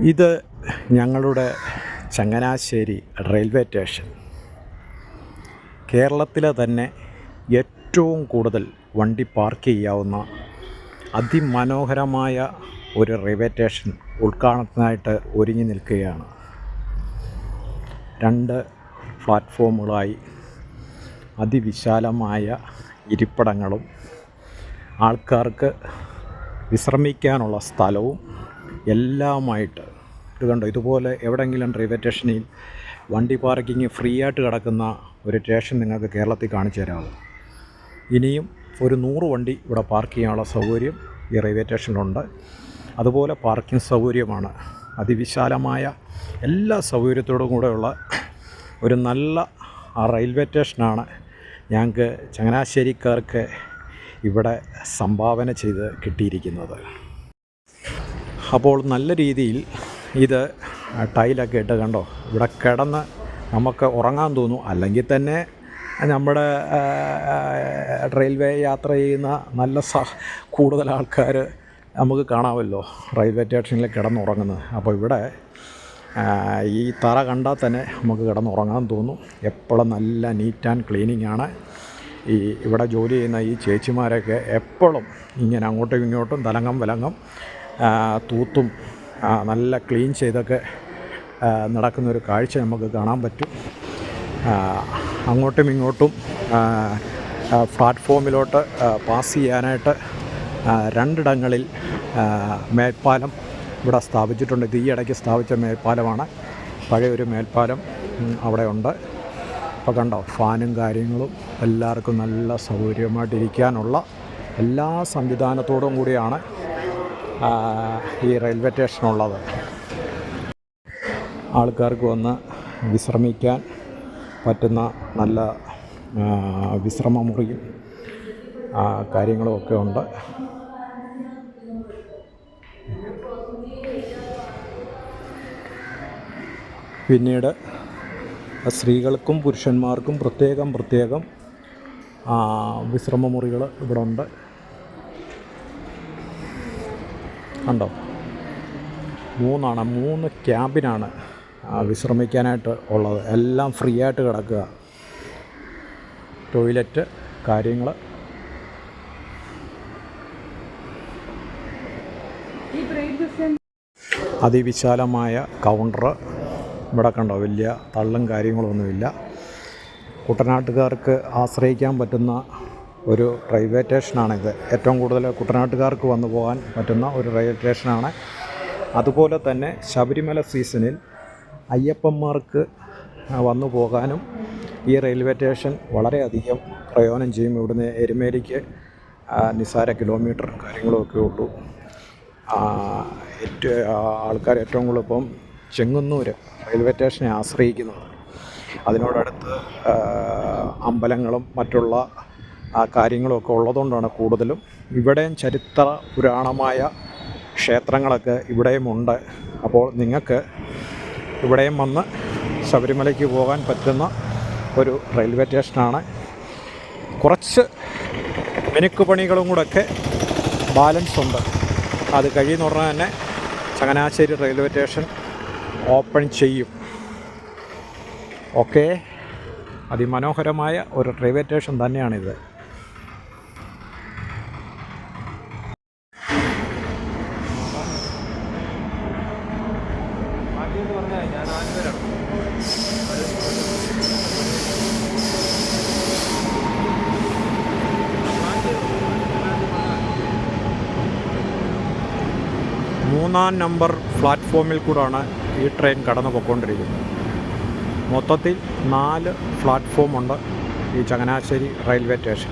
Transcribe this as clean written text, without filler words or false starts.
ഇത് ഞങ്ങളുടെ Changanassery railway station. കേരളത്തിലെ തന്നെ ഏറ്റവും കൂടുതൽ വണ്ടി പാർക്ക് ചെയ്യാവുന്ന അതിമനോഹരമായ ഒരു റെയിൽവേ സ്റ്റേഷൻ ഉദ്ഘാടനത്തിനായിട്ട് ഒരുങ്ങി നിൽക്കുകയാണ്. 2 പ്ലാറ്റ്ഫോമുകളായി അതിവിശാലമായ ഇരിപ്പിടങ്ങളും ആൾക്കാർക്ക് വിശ്രമിക്കാനുള്ള സ്ഥലവും എല്ലാമായിട്ട് ഇത് കണ്ടോ. ഇതുപോലെ എവിടെയെങ്കിലും റെയിൽവേ സ്റ്റേഷനിൽ വണ്ടി പാർക്കിങ് ഫ്രീ ആയിട്ട് കിടക്കുന്ന ഒരു സ്റ്റേഷൻ നിങ്ങൾക്ക് കേരളത്തിൽ കാണിച്ചു തരാമോ? ഇനിയും ഒരു 100 വണ്ടി ഇവിടെ പാർക്ക് ചെയ്യാനുള്ള സൗകര്യം ഈ റെയിൽവേ സ്റ്റേഷനിലുണ്ട്. അതുപോലെ പാർക്കിംഗ് സൗകര്യമാണ്. അതിവിശാലമായ എല്ലാ സൗകര്യത്തോടും കൂടെയുള്ള ഒരു നല്ല റെയിൽവേ സ്റ്റേഷനാണ് ഞങ്ങൾക്ക് ചങ്ങനാശ്ശേരിക്കാർക്ക് ഇവിടെ സംഭാവന ചെയ്ത് കിട്ടിയിരിക്കുന്നത്. അപ്പോൾ നല്ല രീതിയിൽ ഇത് ടൈലൊക്കെ ഇട്ട് കണ്ടോ, ഇവിടെ കിടന്ന് നമുക്ക് ഉറങ്ങാൻ തോന്നും. അല്ലെങ്കിൽ തന്നെ നമ്മുടെ റെയിൽവേ യാത്ര ചെയ്യുന്ന നല്ല കൂടുതൽ ആൾക്കാർ നമുക്ക് കാണാമല്ലോ റെയിൽവേ സ്റ്റേഷനിൽ കിടന്നുറങ്ങുന്നത്. അപ്പോൾ ഇവിടെ ഈ തറ കണ്ടാൽ തന്നെ നമുക്ക് കിടന്നുറങ്ങാൻ തോന്നും. എപ്പോഴും നല്ല നീറ്റ് ആൻഡ് ക്ലീനിങ് ആണ്. ഇവിടെ ജോലി ചെയ്യുന്ന ഈ ചേച്ചിമാരൊക്കെ എപ്പോഴും ഇങ്ങനെ അങ്ങോട്ടും ഇങ്ങോട്ടും തലങ്ങം വിലങ്ങം തൂത്തും നല്ല ക്ലീൻ ചെയ്തൊക്കെ നടക്കുന്നൊരു കാഴ്ച നമുക്ക് കാണാൻ പറ്റും. അങ്ങോട്ടും ഇങ്ങോട്ടും പ്ലാറ്റ്ഫോമിലോട്ട് പാസ് ചെയ്യാനായിട്ട് 2 ഇടങ്ങളിൽ മേൽപ്പാലം ഇവിടെ സ്ഥാപിച്ചിട്ടുണ്ട്. ഇത് ഈ ഇടയ്ക്ക് സ്ഥാപിച്ച മേൽപ്പാലമാണ്. പഴയൊരു മേൽപ്പാലം അവിടെ ഉണ്ട്. അപ്പോൾ കണ്ടോ, ഫാനും കാര്യങ്ങളും എല്ലാവർക്കും നല്ല സൗകര്യമായിട്ടിരിക്കാനുള്ള എല്ലാ സംവിധാനത്തോടും കൂടിയാണ് ഈ റെയിൽവേ സ്റ്റേഷനുള്ളത്. ആൾക്കാർക്ക് വന്ന് വിശ്രമിക്കാൻ പറ്റുന്ന നല്ല വിശ്രമ മുറിയും കാര്യങ്ങളുമൊക്കെ ഉണ്ട്. പിന്നീട് സ്ത്രീകൾക്കും പുരുഷന്മാർക്കും പ്രത്യേകം വിശ്രമ മുറികൾ ഇവിടെ ഉണ്ട്. കണ്ടോ, 3 ക്യാബിനാണ് വിശ്രമിക്കാനായിട്ട് ഉള്ളത്. എല്ലാം ഫ്രീ ആയിട്ട് കിടക്കുക. ടോയ്ലറ്റ് കാര്യങ്ങൾ. അതിവിശാലമായ കൗണ്ടർ ഇവിടെ കണ്ടോ. വലിയ തള്ളും കാര്യങ്ങളൊന്നുമില്ല. കുട്ടനാട്ടുകാർക്ക് ആശ്രയിക്കാൻ പറ്റുന്ന ഒരു റെയിൽവേ സ്റ്റേഷനാണിത്. ഏറ്റവും കൂടുതൽ കുട്ടനാട്ടുകാർക്ക് വന്നു പോകാൻ പറ്റുന്ന ഒരു റെയിൽവേ സ്റ്റേഷനാണ്. അതുപോലെ തന്നെ ശബരിമല സീസണിൽ അയ്യപ്പന്മാർക്ക് വന്നു പോകാനും ഈ റെയിൽവേ സ്റ്റേഷൻ വളരെയധികം പ്രയോജനം ചെയ്യും. ഇവിടുന്ന് എരുമേലിക്ക് നിസ്സാര കിലോമീറ്റർ കാര്യങ്ങളൊക്കെ ഉള്ളൂ. ആൾക്കാർ ഏറ്റവും കൂടുതൽ ഇപ്പം ചെങ്ങന്നൂർ റെയിൽവേ സ്റ്റേഷനെ ആശ്രയിക്കുന്നത്. അതിനോടടുത്ത് അമ്പലങ്ങളും മറ്റുള്ള കാര്യങ്ങളൊക്കെ ഉള്ളതുകൊണ്ടാണ് കൂടുതലും. ഇവിടെയും ചരിത്ര പുരാണമായ ക്ഷേത്രങ്ങളൊക്കെ ഇവിടെയും ഉണ്ട്. അപ്പോൾ നിങ്ങൾക്ക് ഇവിടെയും വന്ന് ശബരിമലയ്ക്ക് പോകാൻ പറ്റുന്ന ഒരു റെയിൽവേ സ്റ്റേഷനാണ്. കുറച്ച് മിനുക്ക് പണികളും കൂടെയൊക്കെ ബാലൻസ് ഉണ്ട്. അത് കഴിയുന്ന ഉടനെ തന്നെ ചങ്ങനാശ്ശേരി റെയിൽവേ സ്റ്റേഷൻ ഓപ്പൺ ചെയ്യും. ഓക്കെ, അതിമനോഹരമായ ഒരു റെയിൽവേ സ്റ്റേഷൻ തന്നെയാണിത്. മൂന്നാം നമ്പർ പ്ലാറ്റ്ഫോമിൽ കൂടാണ് ഈ ട്രെയിൻ കടന്നു പോയിക്കൊണ്ടിരിക്കുന്നത്. മൊത്തത്തിൽ 4 പ്ലാറ്റ്ഫോമുണ്ട് ഈ ചങ്ങനാശ്ശേരി റെയിൽവേ സ്റ്റേഷൻ.